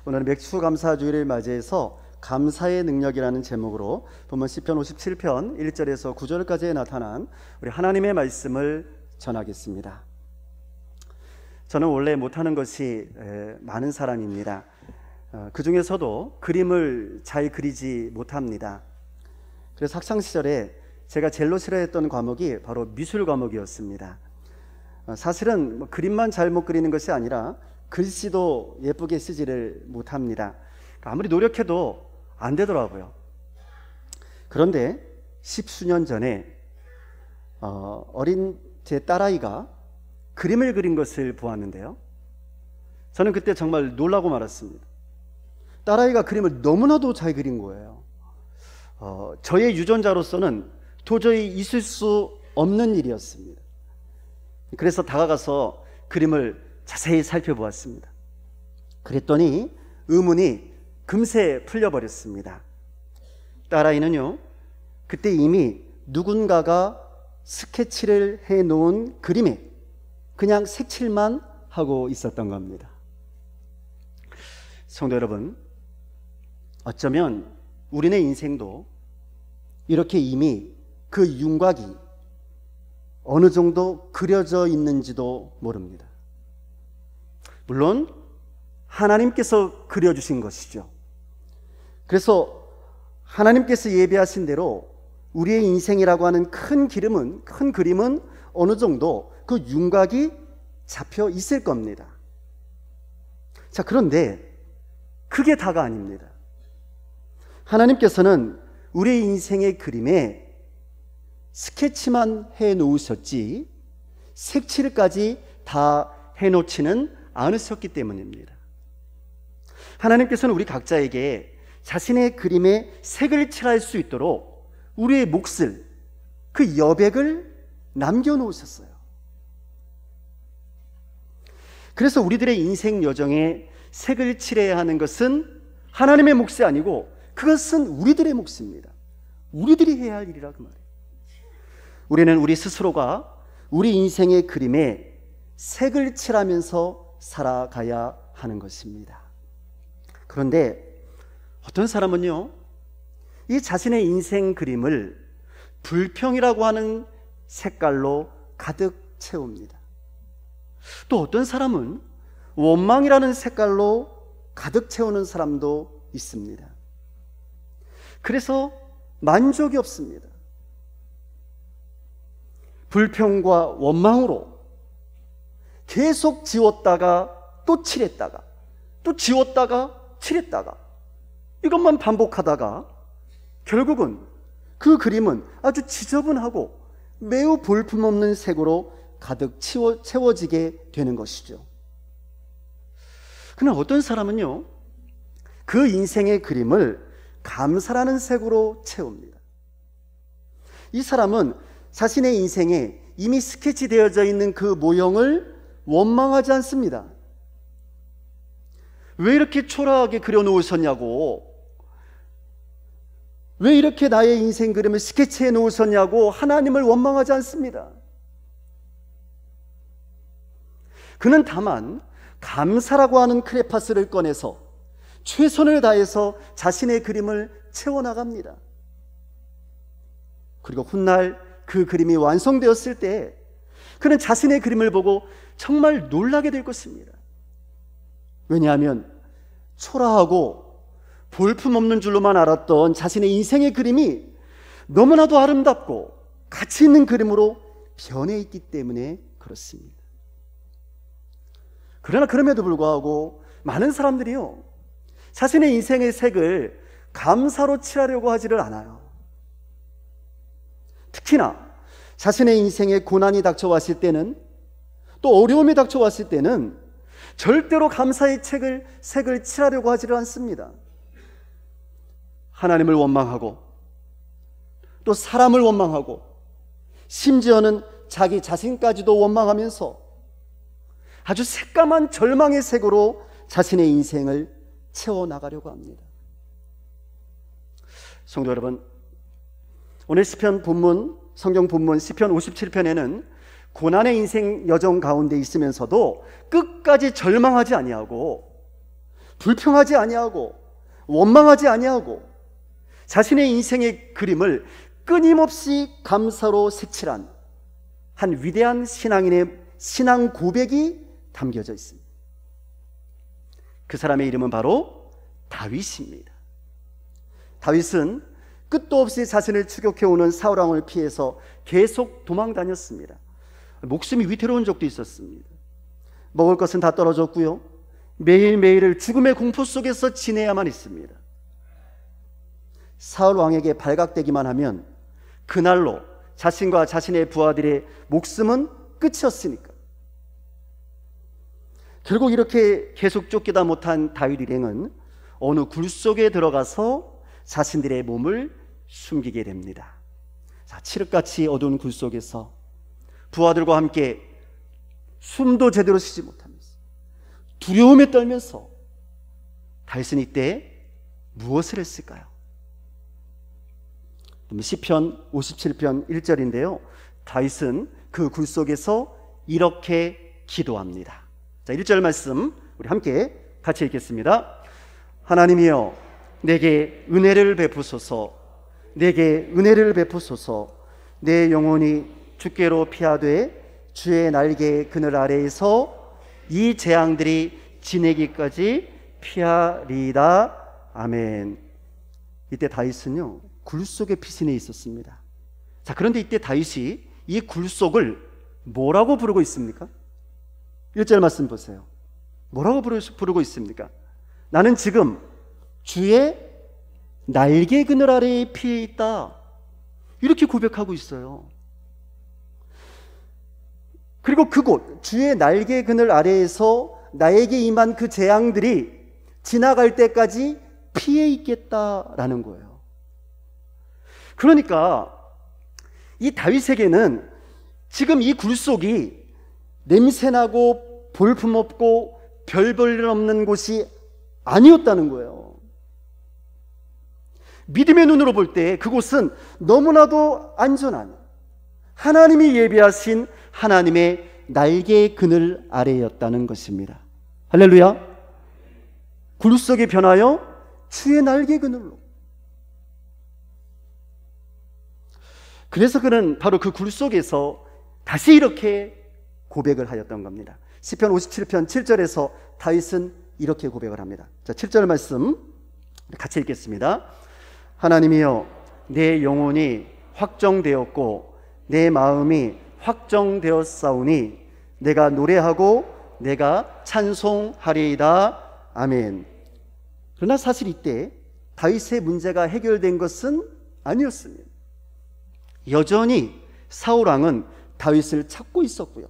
오늘은 맥주 감사주일을 맞이해서 감사의 능력이라는 제목으로 본문 시편 57편 1절에서 9절까지에 나타난 우리 하나님의 말씀을 전하겠습니다. 저는 원래 못하는 것이 많은 사람입니다. 그 중에서도 그림을 잘 그리지 못합니다. 그래서 학창시절에 제가 제일 싫어했던 과목이 바로 미술 과목이었습니다. 사실은 그림만 잘 못 그리는 것이 아니라 글씨도 예쁘게 쓰지를 못합니다. 아무리 노력해도 안 되더라고요. 그런데 십수년 전에 어린 제 딸아이가 그림을 그린 것을 보았는데요, 저는 그때 정말 놀라고 말았습니다. 딸아이가 그림을 너무나도 잘 그린 거예요. 저의 유전자로서는 도저히 있을 수 없는 일이었습니다. 그래서 다가가서 그림을 자세히 살펴보았습니다. 그랬더니 의문이 금세 풀려버렸습니다. 딸아이는요, 그때 이미 누군가가 스케치를 해놓은 그림에 그냥 색칠만 하고 있었던 겁니다. 성도 여러분, 어쩌면 우리네 인생도 이렇게 이미 그 윤곽이 어느 정도 그려져 있는지도 모릅니다. 물론 하나님께서 그려주신 것이죠. 그래서 하나님께서 예비하신 대로 우리의 인생이라고 하는 큰 그림은 어느 정도 그 윤곽이 잡혀 있을 겁니다. 자, 그런데 그게 다가 아닙니다. 하나님께서는 우리의 인생의 그림에 스케치만 해 놓으셨지 색칠까지 다 해놓지는 않으셨기 때문입니다. 하나님께서는 우리 각자에게 자신의 그림에 색을 칠할 수 있도록 우리의 몫을, 그 여백을 남겨놓으셨어요. 그래서 우리들의 인생 여정에 색을 칠해야 하는 것은 하나님의 몫이 아니고 그것은 우리들의 몫입니다. 우리들이 해야 할 일이라 그 말이에요. 우리는 우리 스스로가 우리 인생의 그림에 색을 칠하면서 살아가야 하는 것입니다. 그런데 어떤 사람은요, 이 자신의 인생 그림을 불평이라고 하는 색깔로 가득 채웁니다. 또 어떤 사람은 원망이라는 색깔로 가득 채우는 사람도 있습니다. 그래서 만족이 없습니다. 불평과 원망으로 계속 지웠다가 또 칠했다가 또 지웠다가 칠했다가 이것만 반복하다가 결국은 그 그림은 아주 지저분하고 매우 볼품없는 색으로 가득 채워지게 되는 것이죠. 그러나 어떤 사람은요, 그 인생의 그림을 감사라는 색으로 채웁니다. 이 사람은 자신의 인생에 이미 스케치되어져 있는 그 모형을 원망하지 않습니다. 왜 이렇게 초라하게 그려놓으셨냐고, 왜 이렇게 나의 인생 그림을 스케치해 놓으셨냐고 하나님을 원망하지 않습니다. 그는 다만 감사라고 하는 크레파스를 꺼내서 최선을 다해서 자신의 그림을 채워나갑니다. 그리고 훗날 그 그림이 완성되었을 때 그는 자신의 그림을 보고 정말 놀라게 될 것입니다. 왜냐하면 초라하고 볼품없는 줄로만 알았던 자신의 인생의 그림이 너무나도 아름답고 가치 있는 그림으로 변해 있기 때문에 그렇습니다. 그러나 그럼에도 불구하고 많은 사람들이요, 자신의 인생의 색을 감사로 칠하려고 하지를 않아요. 특히나 자신의 인생에 고난이 닥쳐왔을 때는, 또 어려움이 닥쳐왔을 때는 절대로 감사의 색을 칠하려고 하지를 않습니다. 하나님을 원망하고 또 사람을 원망하고 심지어는 자기 자신까지도 원망하면서 아주 새까만 절망의 색으로 자신의 인생을 채워나가려고 합니다. 성도 여러분, 오늘 시편 본문, 성경 본문 시편 57편에는 고난의 인생 여정 가운데 있으면서도 끝까지 절망하지 아니하고 불평하지 아니하고 원망하지 아니하고 자신의 인생의 그림을 끊임없이 감사로 색칠한 한 위대한 신앙인의 신앙 고백이 담겨져 있습니다. 그 사람의 이름은 바로 다윗입니다. 다윗은 끝도 없이 자신을 추격해오는 사울 왕을 피해서 계속 도망 다녔습니다. 목숨이 위태로운 적도 있었습니다. 먹을 것은 다 떨어졌고요, 매일매일을 죽음의 공포 속에서 지내야만 했습니다. 사울 왕에게 발각되기만 하면 그날로 자신과 자신의 부하들의 목숨은 끝이었으니까. 결국 이렇게 계속 쫓기다 못한 다윗 일행은 어느 굴 속에 들어가서 자신들의 몸을 숨기게 됩니다. 자, 칠흑같이 어두운 굴 속에서 부하들과 함께 숨도 제대로 쉬지 못하면서 두려움에 떨면서 다윗은 이때 무엇을 했을까요? 시편 57편 1절인데요, 다윗은 그 굴 속에서 이렇게 기도합니다. 자, 1절 말씀 우리 함께 같이 읽겠습니다. 하나님이여, 내게 은혜를 베푸소서. 내게 은혜를 베푸소서. 내 영혼이 주께로 피하되 주의 날개 그늘 아래에서 이 재앙들이 지내기까지 피하리이다. 아멘. 이때 다윗은요, 굴 속에 피신해 있었습니다. 자, 그런데 이때 다윗이 이 굴 속을 뭐라고 부르고 있습니까? 1절 말씀 보세요. 뭐라고 부르고 있습니까? 나는 지금 주의 날개 그늘 아래에 피해 있다, 이렇게 고백하고 있어요. 그리고 그곳 주의 날개 그늘 아래에서 나에게 임한 그 재앙들이 지나갈 때까지 피해 있겠다라는 거예요. 그러니까 이 다윗에게는 지금 이 굴속이 냄새나고 볼품없고 별 볼 일 없는 곳이 아니었다는 거예요. 믿음의 눈으로 볼 때 그곳은 너무나도 안전한 하나님이 예비하신 하나님의 날개의 그늘 아래였다는 것입니다. 할렐루야. 굴 속에 변하여 주의 날개 그늘로. 그래서 그는 바로 그 굴 속에서 다시 이렇게 고백을 하였던 겁니다. 시편 57편 7절에서 다윗은 이렇게 고백을 합니다. 자, 7절 말씀 같이 읽겠습니다. 하나님이여, 내 영혼이 확정되었고 내 마음이 확정되었사오니 내가 노래하고 내가 찬송하리이다. 아멘. 그러나 사실 이때 다윗의 문제가 해결된 것은 아니었습니다. 여전히 사울 왕은 다윗을 찾고 있었고요,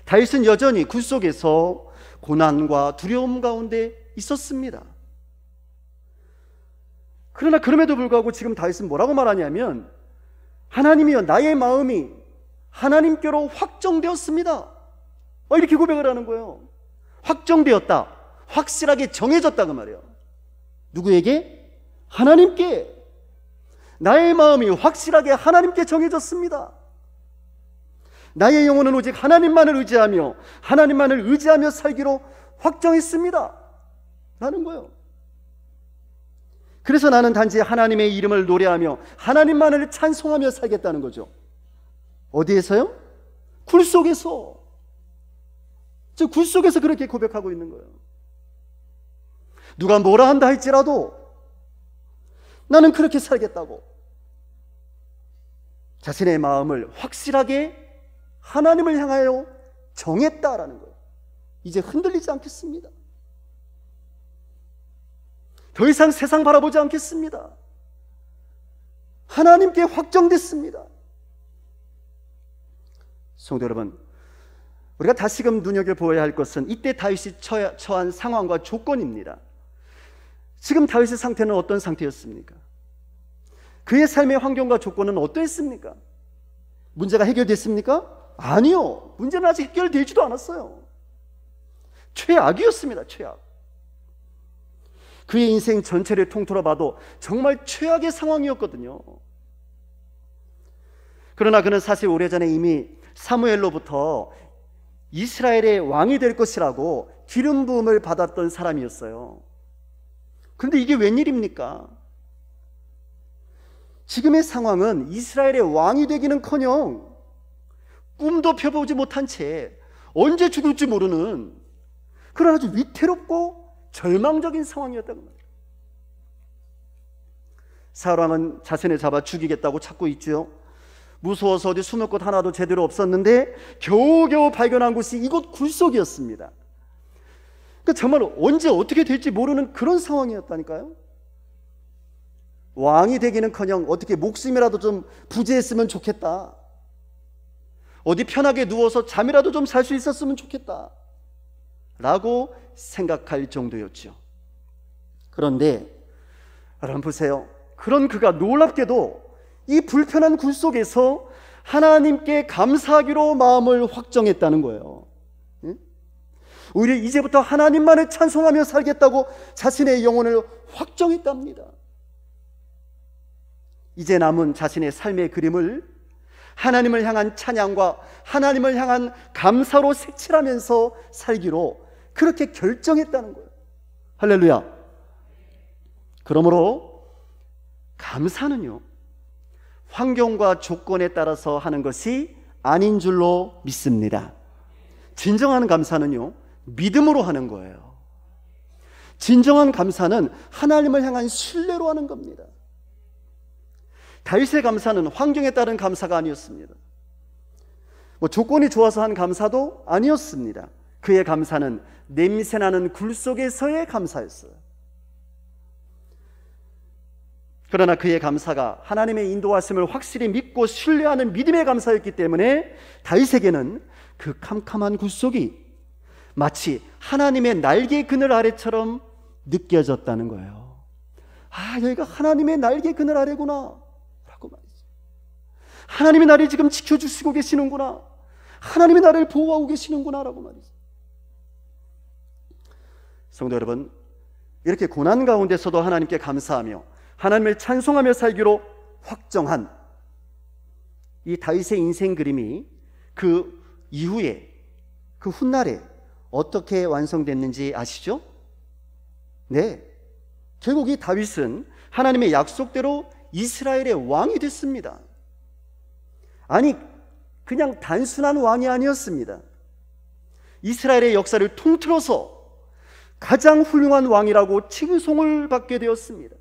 다윗은 여전히 굴 속에서 고난과 두려움 가운데 있었습니다. 그러나 그럼에도 불구하고 지금 다윗은 뭐라고 말하냐면, 하나님이여, 나의 마음이 하나님께로 확정되었습니다, 이렇게 고백을 하는 거예요. 확정되었다, 확실하게 정해졌다 그 말이에요. 누구에게? 하나님께. 나의 마음이 확실하게 하나님께 정해졌습니다. 나의 영혼은 오직 하나님만을 의지하며 하나님만을 의지하며 살기로 확정했습니다 라는 거예요. 그래서 나는 단지 하나님의 이름을 노래하며 하나님만을 찬송하며 살겠다는 거죠. 어디에서요? 굴 속에서. 즉 굴 속에서 그렇게 고백하고 있는 거예요. 누가 뭐라 한다 할지라도 나는 그렇게 살겠다고 자신의 마음을 확실하게 하나님을 향하여 정했다라는 거예요. 이제 흔들리지 않겠습니다. 더 이상 세상 바라보지 않겠습니다. 하나님께 확정됐습니다. 성도 여러분, 우리가 다시금 눈여겨보아야 할 것은 이때 다윗이 처한 상황과 조건입니다. 지금 다윗의 상태는 어떤 상태였습니까? 그의 삶의 환경과 조건은 어떠했습니까? 문제가 해결됐습니까? 아니요. 문제는 아직 해결되지도 않았어요. 최악이었습니다. 최악. 그의 인생 전체를 통틀어 봐도 정말 최악의 상황이었거든요. 그러나 그는 사실 오래전에 이미 사무엘로부터 이스라엘의 왕이 될 것이라고 기름 부음을 받았던 사람이었어요. 그런데 이게 웬일입니까? 지금의 상황은 이스라엘의 왕이 되기는커녕 꿈도 펴보지 못한 채 언제 죽을지 모르는 그런 아주 위태롭고 절망적인 상황이었다고 말이에요. 사울왕은 자신을 잡아 죽이겠다고 찾고 있죠. 무서워서 어디 숨을 곳 하나도 제대로 없었는데 겨우겨우 발견한 곳이 이곳 굴속이었습니다. 그러니까 정말 언제 어떻게 될지 모르는 그런 상황이었다니까요. 왕이 되기는커녕 어떻게 목숨이라도 좀 부지했으면 좋겠다, 어디 편하게 누워서 잠이라도 좀 잘 수 있었으면 좋겠다 라고 생각할 정도였죠. 그런데 여러분 보세요. 그런 그가 놀랍게도 이 불편한 굴 속에서 하나님께 감사하기로 마음을 확정했다는 거예요. 오히려 이제부터 하나님만을 찬송하며 살겠다고 자신의 영혼을 확정했답니다. 이제 남은 자신의 삶의 그림을 하나님을 향한 찬양과 하나님을 향한 감사로 색칠하면서 살기로 그렇게 결정했다는 거예요. 할렐루야. 그러므로 감사는요, 환경과 조건에 따라서 하는 것이 아닌 줄로 믿습니다. 진정한 감사는요, 믿음으로 하는 거예요. 진정한 감사는 하나님을 향한 신뢰로 하는 겁니다. 다윗의 감사는 환경에 따른 감사가 아니었습니다. 조건이 좋아서 한 감사도 아니었습니다. 그의 감사는 냄새나는 굴 속에서의 감사였어요. 그러나 그의 감사가 하나님의 인도하심을 확실히 믿고 신뢰하는 믿음의 감사였기 때문에 다윗에게는 그 캄캄한 굴 속이 마치 하나님의 날개 그늘 아래처럼 느껴졌다는 거예요. 아, 여기가 하나님의 날개 그늘 아래구나 라고 말이죠. 하나님이 나를 지금 지켜주시고 계시는구나, 하나님이 나를 보호하고 계시는구나 라고 말이죠. 성도 여러분, 이렇게 고난 가운데서도 하나님께 감사하며 하나님을 찬송하며 살기로 확정한 이 다윗의 인생 그림이 그 이후에, 그 훗날에 어떻게 완성됐는지 아시죠? 네, 결국 이 다윗은 하나님의 약속대로 이스라엘의 왕이 됐습니다. 아니, 그냥 단순한 왕이 아니었습니다. 이스라엘의 역사를 통틀어서 가장 훌륭한 왕이라고 칭송을 받게 되었습니다.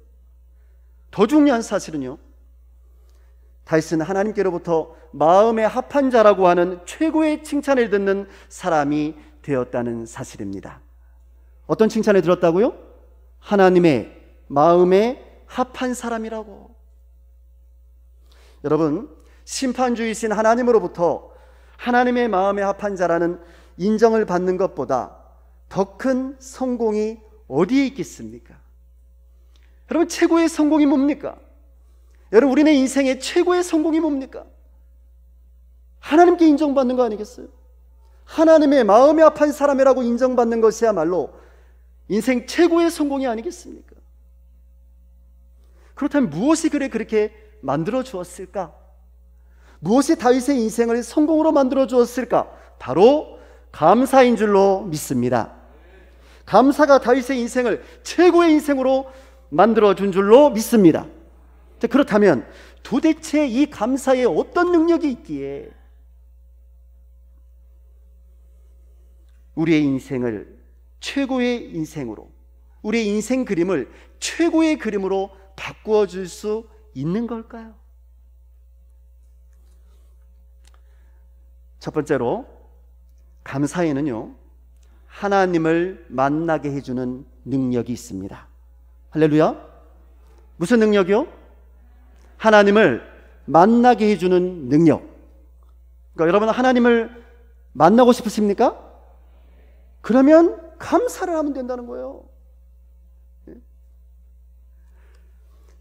더 중요한 사실은요, 다윗은 하나님께로부터 마음에 합한 자라고 하는 최고의 칭찬을 듣는 사람이 되었다는 사실입니다. 어떤 칭찬을 들었다고요? 하나님의 마음에 합한 사람이라고. 여러분, 심판주이신 하나님으로부터 하나님의 마음에 합한 자라는 인정을 받는 것보다 더 큰 성공이 어디에 있겠습니까? 여러분, 최고의 성공이 뭡니까? 여러분, 우리네 인생의 최고의 성공이 뭡니까? 하나님께 인정받는 거 아니겠어요? 하나님의 마음에 합한 사람이라고 인정받는 것이야말로 인생 최고의 성공이 아니겠습니까? 그렇다면 무엇이 그렇게 만들어 주었을까? 무엇이 다윗의 인생을 성공으로 만들어 주었을까? 바로 감사인 줄로 믿습니다. 감사가 다윗의 인생을 최고의 인생으로 만들어 준 줄로 믿습니다. 그렇다면 도대체 이 감사에 어떤 능력이 있기에 우리의 인생을 최고의 인생으로, 우리의 인생 그림을 최고의 그림으로 바꾸어 줄 수 있는 걸까요? 첫 번째로, 감사에는요, 하나님을 만나게 해주는 능력이 있습니다. 할렐루야. 무슨 능력이요? 하나님을 만나게 해주는 능력. 그러니까 여러분, 하나님을 만나고 싶으십니까? 그러면 감사를 하면 된다는 거예요.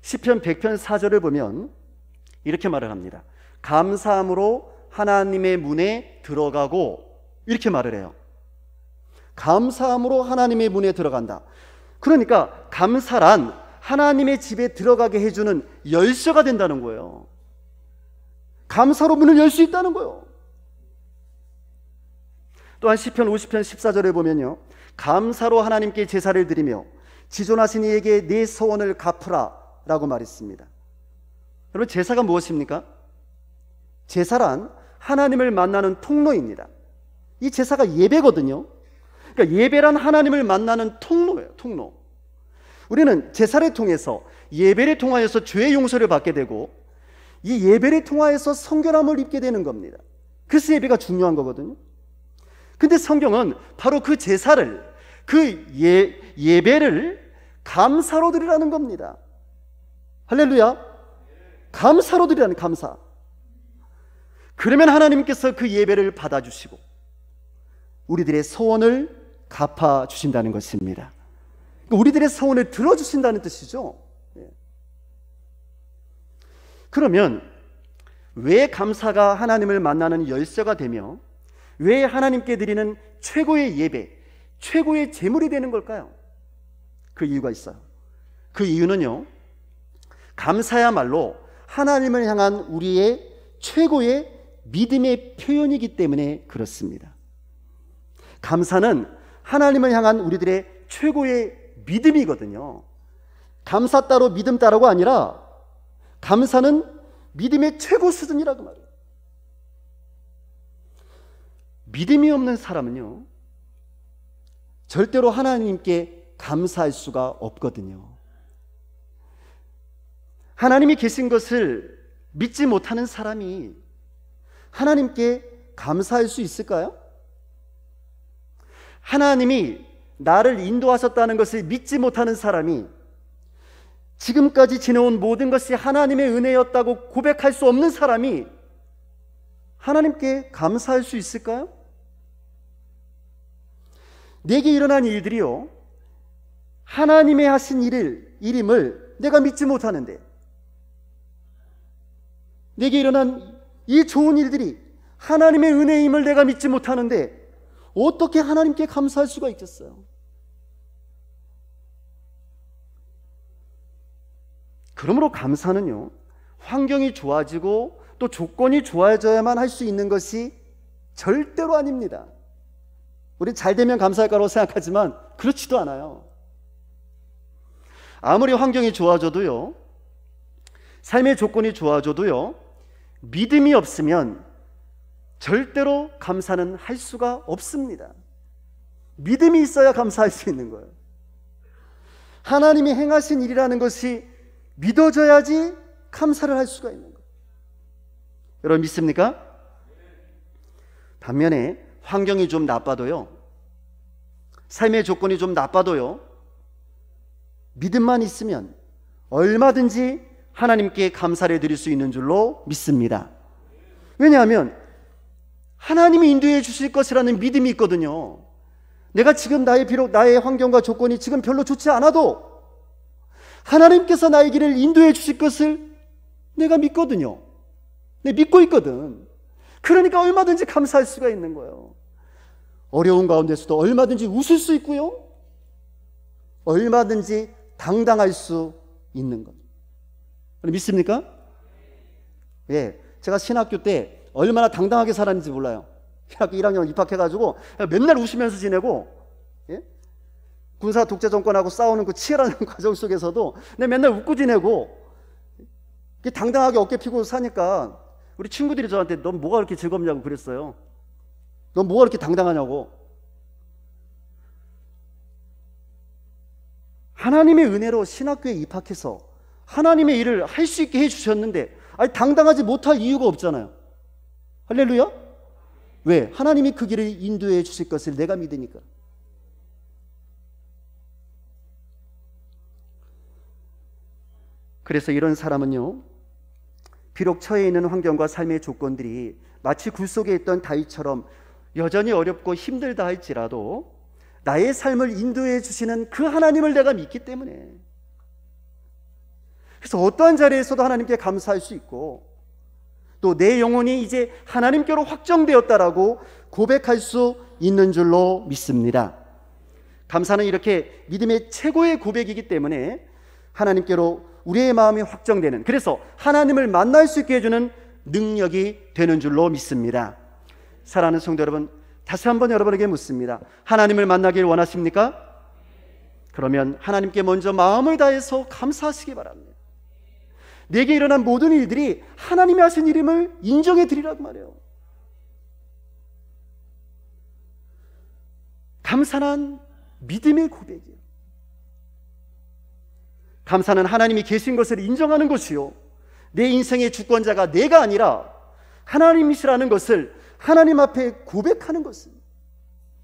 시편 100편 4절을 보면 이렇게 말을 합니다. 감사함으로 하나님의 문에 들어가고, 이렇게 말을 해요. 감사함으로 하나님의 문에 들어간다. 그러니까 감사란 하나님의 집에 들어가게 해주는 열쇠가 된다는 거예요. 감사로 문을 열 수 있다는 거예요. 또한 시편 50편 14절에 보면요, 감사로 하나님께 제사를 드리며 지존하신 이에게 네 소원을 갚으라 라고 말했습니다. 여러분, 제사가 무엇입니까? 제사란 하나님을 만나는 통로입니다. 이 제사가 예배거든요. 그러니까 예배란 하나님을 만나는 통로예요. 통로. 우리는 제사를 통해서, 예배를 통하여서 죄의 용서를 받게 되고, 이 예배를 통하여서 성결함을 입게 되는 겁니다. 그래서 예배가 중요한 거거든요. 근데 성경은 바로 그 제사를, 그 예배를 감사로 드리라는 겁니다. 할렐루야. 감사로 드리라는, 감사. 그러면 하나님께서 그 예배를 받아주시고 우리들의 소원을 갚아주신다는 것입니다. 우리들의 소원을 들어주신다는 뜻이죠. 그러면 왜 감사가 하나님을 만나는 열쇠가 되며 왜 하나님께 드리는 최고의 예배, 최고의 제물이 되는 걸까요? 그 이유가 있어요. 그 이유는요, 감사야말로 하나님을 향한 우리의 최고의 믿음의 표현이기 때문에 그렇습니다. 감사는 하나님을 향한 우리들의 최고의 믿음이거든요. 감사 따로 믿음 따로가 아니라 감사는 믿음의 최고 수준이라고 말해요. 믿음이 없는 사람은요, 절대로 하나님께 감사할 수가 없거든요. 하나님이 계신 것을 믿지 못하는 사람이 하나님께 감사할 수 있을까요? 하나님이 나를 인도하셨다는 것을 믿지 못하는 사람이 지금까지 지내온 모든 것이 하나님의 은혜였다고 고백할 수 없는 사람이 하나님께 감사할 수 있을까요? 내게 일어난 일들이요, 하나님의 하신 일임을 내가 믿지 못하는데, 내게 일어난 이 좋은 일들이 하나님의 은혜임을 내가 믿지 못하는데 어떻게 하나님께 감사할 수가 있겠어요? 그러므로 감사는요, 환경이 좋아지고 또 조건이 좋아져야만 할 수 있는 것이 절대로 아닙니다. 우린 잘 되면 감사할 거라고 생각하지만 그렇지도 않아요. 아무리 환경이 좋아져도요, 삶의 조건이 좋아져도요, 믿음이 없으면 절대로 감사는 할 수가 없습니다. 믿음이 있어야 감사할 수 있는 거예요. 하나님이 행하신 일이라는 것이 믿어져야지 감사를 할 수가 있는 거예요. 여러분 믿습니까? 반면에 환경이 좀 나빠도요, 삶의 조건이 좀 나빠도요, 믿음만 있으면 얼마든지 하나님께 감사를 드릴 수 있는 줄로 믿습니다. 왜냐하면 하나님이 인도해 주실 것이라는 믿음이 있거든요. 내가 지금 비록 나의 환경과 조건이 지금 별로 좋지 않아도 하나님께서 나의 길을 인도해 주실 것을 내가 믿거든요. 내가 믿고 있거든. 그러니까 얼마든지 감사할 수가 있는 거예요. 어려운 가운데서도 얼마든지 웃을 수 있고요, 얼마든지 당당할 수 있는 겁니다. 믿습니까? 예, 제가 신학교 때 얼마나 당당하게 살았는지 몰라요. 신학교 1학년 입학해가지고 맨날 웃으면서 지내고, 예? 군사 독재 정권하고 싸우는 그 치열한 과정 속에서도 내가 맨날 웃고 지내고, 당당하게 어깨 피고 사니까 우리 친구들이 저한테 넌 뭐가 그렇게 즐겁냐고 그랬어요. 넌 뭐가 그렇게 당당하냐고. 하나님의 은혜로 신학교에 입학해서 하나님의 일을 할 수 있게 해주셨는데, 아니 당당하지 못할 이유가 없잖아요. 할렐루야? 왜? 하나님이 그 길을 인도해 주실 것을 내가 믿으니까. 그래서 이런 사람은요, 비록 처해 있는 환경과 삶의 조건들이 마치 굴 속에 있던 다윗처럼 여전히 어렵고 힘들다 할지라도 나의 삶을 인도해 주시는 그 하나님을 내가 믿기 때문에, 그래서 어떠한 자리에서도 하나님께 감사할 수 있고, 또 내 영혼이 이제 하나님께로 확정되었다라고 고백할 수 있는 줄로 믿습니다. 감사는 이렇게 믿음의 최고의 고백이기 때문에 하나님께로 우리의 마음이 확정되는, 그래서 하나님을 만날 수 있게 해주는 능력이 되는 줄로 믿습니다. 사랑하는 성도 여러분, 다시 한번 여러분에게 묻습니다. 하나님을 만나길 원하십니까? 그러면 하나님께 먼저 마음을 다해서 감사하시기 바랍니다. 내게 일어난 모든 일들이 하나님이 하신 일임을 인정해 드리라고 말해요. 감사는 믿음의 고백이에요. 감사는 하나님이 계신 것을 인정하는 것이요, 내 인생의 주권자가 내가 아니라 하나님이시라는 것을 하나님 앞에 고백하는 것입니다.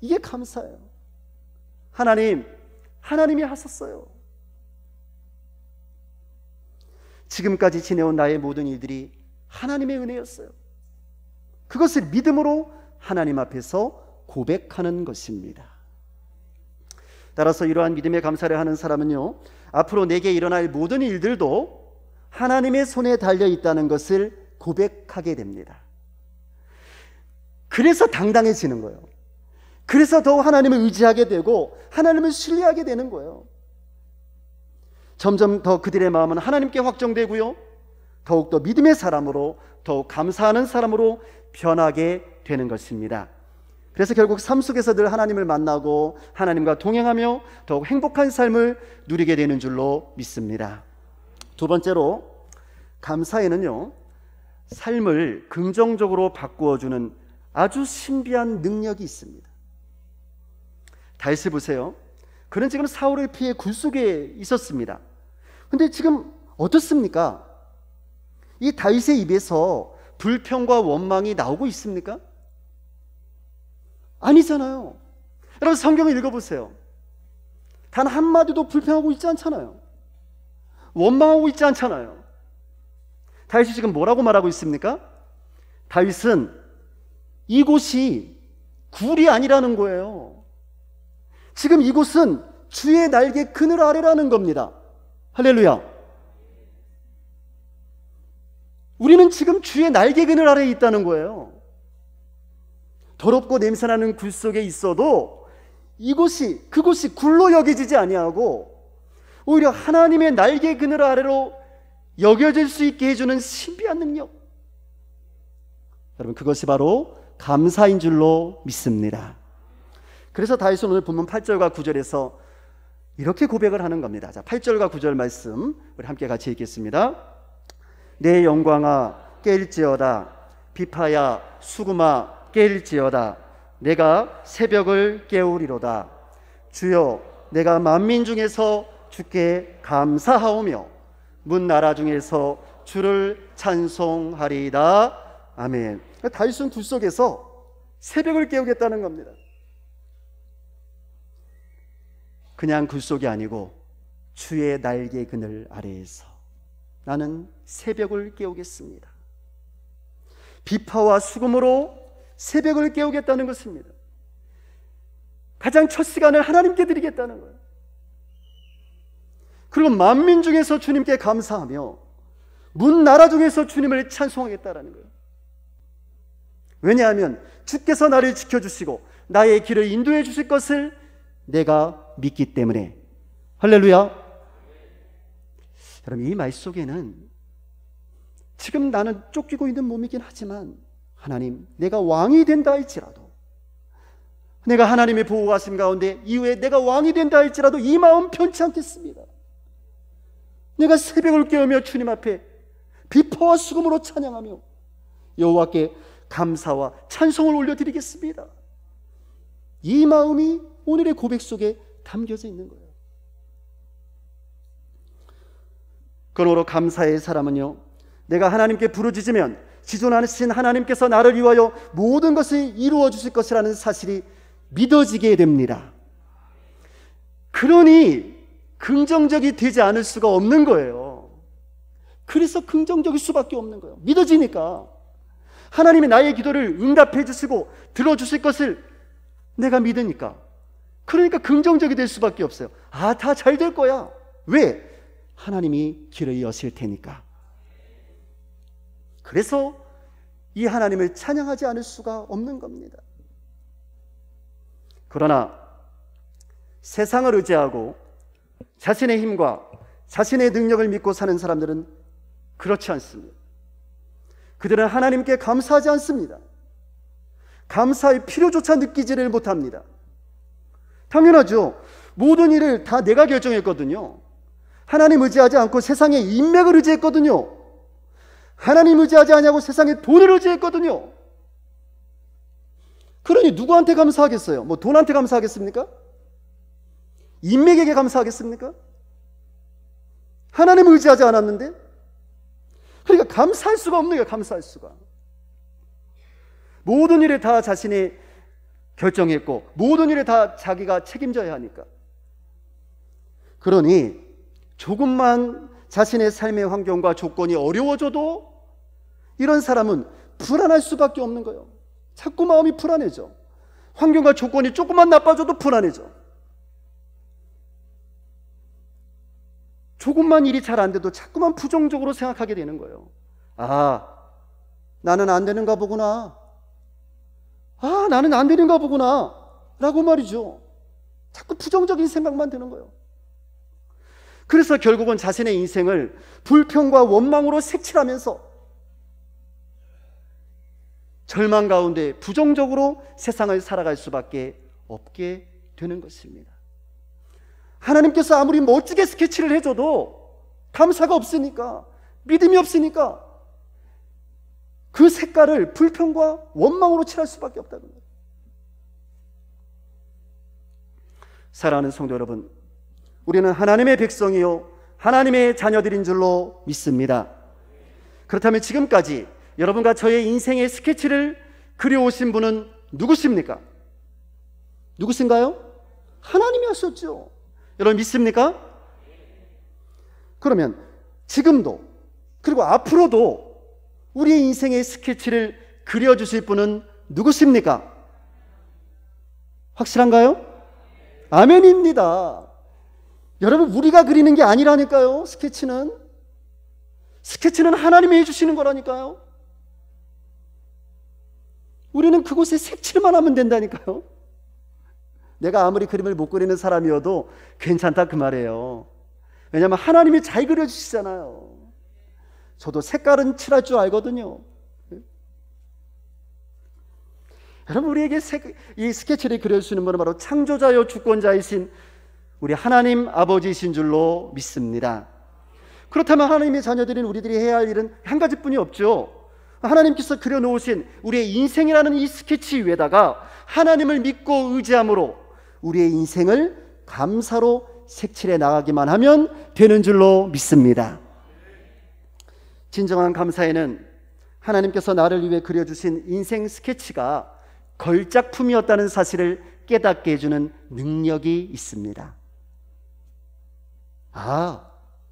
이게 감사예요. 하나님이 하셨어요. 지금까지 지내온 나의 모든 일들이 하나님의 은혜였어요. 그것을 믿음으로 하나님 앞에서 고백하는 것입니다. 따라서 이러한 믿음의 감사를 하는 사람은요, 앞으로 내게 일어날 모든 일들도 하나님의 손에 달려 있다는 것을 고백하게 됩니다. 그래서 당당해지는 거예요. 그래서 더욱 하나님을 의지하게 되고 하나님을 신뢰하게 되는 거예요. 점점 더 그들의 마음은 하나님께 확정되고요, 더욱더 믿음의 사람으로, 더욱 감사하는 사람으로 변하게 되는 것입니다. 그래서 결국 삶 속에서 늘 하나님을 만나고 하나님과 동행하며 더욱 행복한 삶을 누리게 되는 줄로 믿습니다. 두 번째로, 감사에는요, 삶을 긍정적으로 바꾸어주는 아주 신비한 능력이 있습니다. 다윗을 보세요. 그는 지금 사울을 피해 굴 속에 있었습니다. 근데 지금 어떻습니까? 이 다윗의 입에서 불평과 원망이 나오고 있습니까? 아니잖아요. 여러분, 성경을 읽어보세요. 단 한마디도 불평하고 있지 않잖아요. 원망하고 있지 않잖아요. 다윗이 지금 뭐라고 말하고 있습니까? 다윗은 이곳이 굴이 아니라는 거예요. 지금 이곳은 주의 날개 그늘 아래라는 겁니다. 할렐루야. 우리는 지금 주의 날개 그늘 아래에 있다는 거예요. 더럽고 냄새나는 굴 속에 있어도 그곳이 굴로 여겨지지 아니하고 오히려 하나님의 날개 그늘 아래로 여겨질 수 있게 해주는 신비한 능력, 여러분, 그것이 바로 감사인 줄로 믿습니다. 그래서 다윗은 오늘 본문 8절과 9절에서 이렇게 고백을 하는 겁니다. 자, 8절과 9절 말씀 우리 함께 같이 읽겠습니다. 내 영광아 깰지어다, 비파야 수금아 깰지어다. 내가 새벽을 깨우리로다. 주여, 내가 만민 중에서 주께 감사하오며 문 나라 중에서 주를 찬송하리이다. 아멘. 다윗은 굴 속에서 새벽을 깨우겠다는 겁니다. 그냥 굴 속이 아니고 주의 날개 그늘 아래에서 나는 새벽을 깨우겠습니다. 비파와 수금으로 새벽을 깨우겠다는 것입니다. 가장 첫 시간을 하나님께 드리겠다는 거예요. 그리고 만민 중에서 주님께 감사하며 문 나라 중에서 주님을 찬송하겠다는 거예요. 왜냐하면 주께서 나를 지켜주시고 나의 길을 인도해 주실 것을 내가 믿기 때문에. 할렐루야. 여러분, 이 말 속에는 지금 나는 쫓기고 있는 몸이긴 하지만 하나님, 내가 왕이 된다 할지라도, 내가 하나님의 보호하심 가운데 이후에 내가 왕이 된다 할지라도 이 마음 편치 않겠습니다. 내가 새벽을 깨우며 주님 앞에 비파와 수금으로 찬양하며 여호와께 감사와 찬송을 올려드리겠습니다. 이 마음이 오늘의 고백 속에 담겨져 있는 거예요. 그러므로 감사의 사람은요, 내가 하나님께 부르짖으면 지존하신 하나님께서 나를 위하여 모든 것을 이루어 주실 것이라는 사실이 믿어지게 됩니다. 그러니 긍정적이 되지 않을 수가 없는 거예요. 그래서 긍정적일 수밖에 없는 거예요. 믿어지니까 하나님이 나의 기도를 응답해 주시고 들어주실 것을 내가 믿으니까, 그러니까 긍정적이 될 수밖에 없어요. 아, 다 잘 될 거야. 왜? 하나님이 길을 여실 테니까. 그래서 이 하나님을 찬양하지 않을 수가 없는 겁니다. 그러나 세상을 의지하고 자신의 힘과 자신의 능력을 믿고 사는 사람들은 그렇지 않습니다. 그들은 하나님께 감사하지 않습니다. 감사의 필요조차 느끼지를 못합니다. 당연하죠. 모든 일을 다 내가 결정했거든요. 하나님 의지하지 않고 세상의 인맥을 의지했거든요. 하나님 의지하지 않냐고 세상의 돈을 의지했거든요. 그러니 누구한테 감사하겠어요? 뭐 돈한테 감사하겠습니까? 인맥에게 감사하겠습니까? 하나님 의지하지 않았는데? 그러니까 감사할 수가 없는 거예요. 감사할 수가. 모든 일을 다 자신이 결정했고 모든 일을 다 자기가 책임져야 하니까. 그러니 조금만 자신의 삶의 환경과 조건이 어려워져도 이런 사람은 불안할 수밖에 없는 거예요. 자꾸 마음이 불안해져. 환경과 조건이 조금만 나빠져도 불안해져. 조금만 일이 잘 안 돼도 자꾸만 부정적으로 생각하게 되는 거예요. 아, 나는 안 되는가 보구나. 아, 나는 안 되는가 보구나. 라고 말이죠. 자꾸 부정적인 생각만 드는 거예요. 그래서 결국은 자신의 인생을 불평과 원망으로 색칠하면서 절망 가운데 부정적으로 세상을 살아갈 수밖에 없게 되는 것입니다. 하나님께서 아무리 멋지게 스케치를 해줘도 감사가 없으니까, 믿음이 없으니까 그 색깔을 불평과 원망으로 칠할 수밖에 없다는 거예요. 사랑하는 성도 여러분, 우리는 하나님의 백성이요 하나님의 자녀들인 줄로 믿습니다. 그렇다면 지금까지 여러분과 저의 인생의 스케치를 그려오신 분은 누구십니까? 누구신가요? 하나님이 하셨죠. 여러분 믿습니까? 그러면 지금도 그리고 앞으로도 우리의 인생의 스케치를 그려주실 분은 누구십니까? 확실한가요? 아멘입니다. 여러분 우리가 그리는 게 아니라니까요. 스케치는 하나님이 해주시는 거라니까요. 우리는 그곳에 색칠만 하면 된다니까요. 내가 아무리 그림을 못 그리는 사람이어도 괜찮다 그 말이에요. 왜냐하면 하나님이 잘 그려주시잖아요. 저도 색깔은 칠할 줄 알거든요. 여러분 우리에게 이 스케치를 그려주시는 분은 바로 창조자요 주권자이신 우리 하나님 아버지이신 줄로 믿습니다. 그렇다면 하나님의 자녀들인 우리들이 해야 할 일은 한 가지뿐이 없죠. 하나님께서 그려놓으신 우리의 인생이라는 이 스케치 위에다가 하나님을 믿고 의지함으로 우리의 인생을 감사로 색칠해 나가기만 하면 되는 줄로 믿습니다. 진정한 감사에는 하나님께서 나를 위해 그려주신 인생 스케치가 걸작품이었다는 사실을 깨닫게 해주는 능력이 있습니다. 아,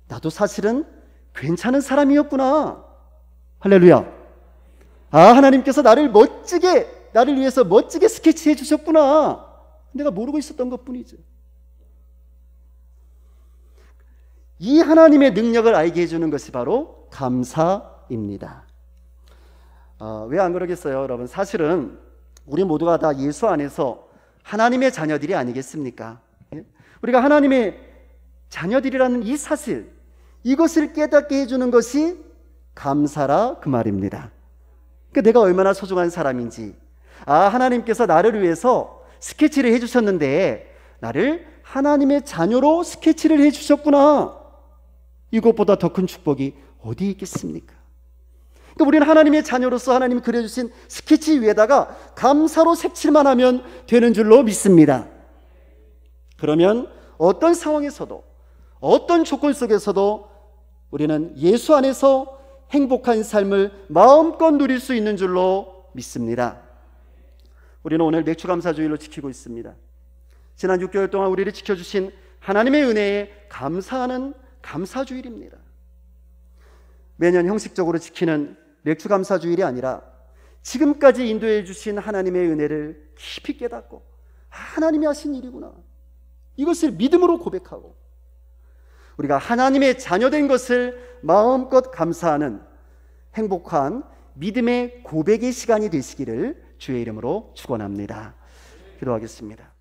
나도 사실은 괜찮은 사람이었구나. 할렐루야. 아, 하나님께서 나를 위해서 멋지게 스케치해 주셨구나. 내가 모르고 있었던 것뿐이죠. 이 하나님의 능력을 알게 해주는 것이 바로 감사입니다. 왜 안 그러겠어요, 여러분? 사실은 우리 모두가 다 예수 안에서 하나님의 자녀들이 아니겠습니까? 우리가 하나님의 자녀들이라는 이 사실, 이것을 깨닫게 해주는 것이 감사라 그 말입니다. 그러니까 내가 얼마나 소중한 사람인지, 아, 하나님께서 나를 위해서 스케치를 해주셨는데 나를 하나님의 자녀로 스케치를 해주셨구나. 이것보다 더 큰 축복이 어디 있겠습니까? 그러니까 우리는 하나님의 자녀로서 하나님이 그려주신 스케치 위에다가 감사로 색칠만 하면 되는 줄로 믿습니다. 그러면 어떤 상황에서도 어떤 조건 속에서도 우리는 예수 안에서 행복한 삶을 마음껏 누릴 수 있는 줄로 믿습니다. 우리는 오늘 맥주감사주일로 지키고 있습니다. 지난 6개월 동안 우리를 지켜주신 하나님의 은혜에 감사하는 감사주일입니다. 매년 형식적으로 지키는 맥주감사주일이 아니라 지금까지 인도해 주신 하나님의 은혜를 깊이 깨닫고 하나님이 하신 일이구나, 이것을 믿음으로 고백하고 우리가 하나님의 자녀된 것을 마음껏 감사하는 행복한 믿음의 고백의 시간이 되시기를 주의 이름으로 축원합니다. 기도하겠습니다.